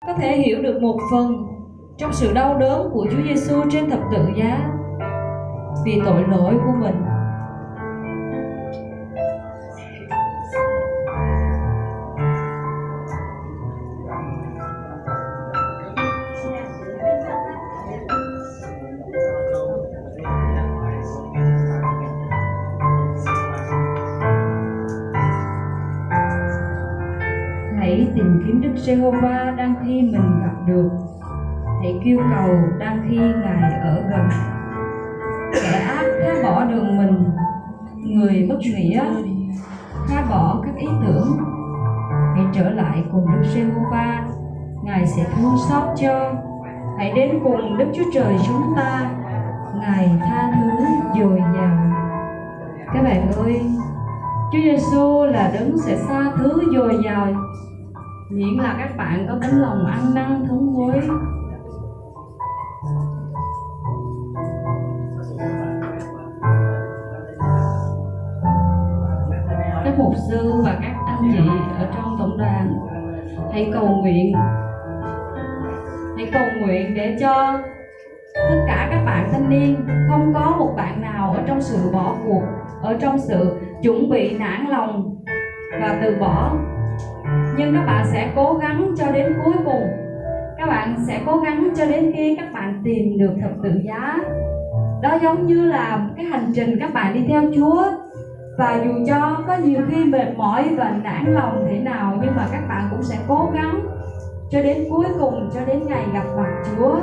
có thể hiểu được một phần trong sự đau đớn của Chúa Giêsu trên thập tự giá vì tội lỗi của mình. Hãy tìm kiếm Đức Giê-hô-va đang khi mình gặp được. Hãy kêu cầu đang khi Ngài ở gần. Kẻ ác phá bỏ đường mình, người bất nghĩa phá bỏ các ý tưởng. Hãy trở lại cùng Đức Giê-hô-va, Ngài sẽ thương xót cho. Hãy đến cùng Đức Chúa Trời chúng ta, Ngài tha thứ dồi dào. Các bạn ơi, Chúa Giêsu là đấng sẽ tha thứ dồi dào, miễn là các bạn có tấm lòng ăn năn thống hối. Các mục sư và các anh chị ở trong tổng đoàn, hãy cầu nguyện để cho tất cả các bạn thanh niên, không có một bạn nào ở trong sự bỏ cuộc, ở trong sự chuẩn bị nản lòng và từ bỏ. Nhưng các bạn sẽ cố gắng cho đến cuối cùng. Các bạn sẽ cố gắng cho đến khi các bạn tìm được thập tự giá. Đó giống như là cái hành trình các bạn đi theo Chúa. Và dù cho có nhiều khi mệt mỏi và nản lòng thế nào, nhưng mà các bạn cũng sẽ cố gắng cho đến cuối cùng, cho đến ngày gặp mặt Chúa.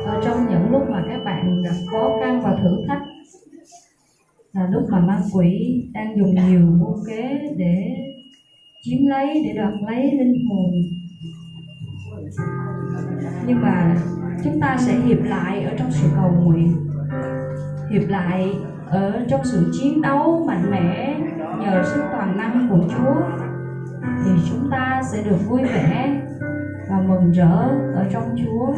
Ở trong những lúc mà các bạn gặp khó khăn và thử thách, là lúc mà ma quỷ đang dùng nhiều mưu kế để chiếm lấy, để đoạt lấy linh hồn. Nhưng mà chúng ta sẽ hiệp lại ở trong sự cầu nguyện, hiệp lại ở trong sự chiến đấu mạnh mẽ nhờ sức toàn năng của Chúa, thì chúng ta sẽ được vui vẻ và mừng rỡ ở trong Chúa.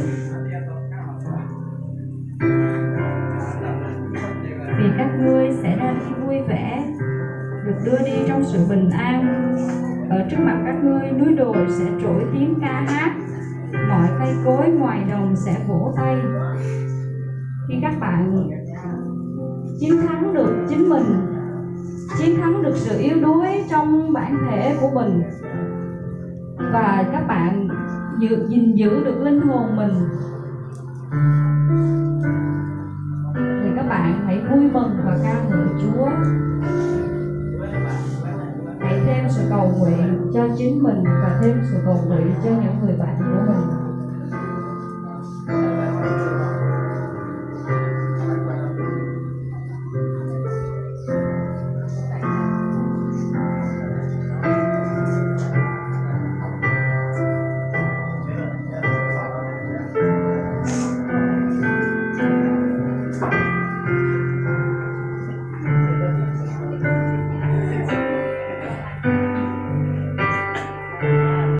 Vì các ngươi sẽ ra đi vui vẻ, được đưa đi trong sự bình an. Ở trước mặt các ngươi, núi đồi sẽ trỗi tiếng ca hát, mọi cây cối ngoài đồng sẽ vỗ tay. Khi các bạn chiến thắng được chính mình, chiến thắng được sự yếu đuối trong bản thể của mình, và các bạn gìn giữ được linh hồn mình, thì các bạn hãy vui mừng và ca ngợi Chúa. Hãy thêm sự cầu nguyện cho chính mình và thêm sự cầu nguyện cho những người bạn của mình.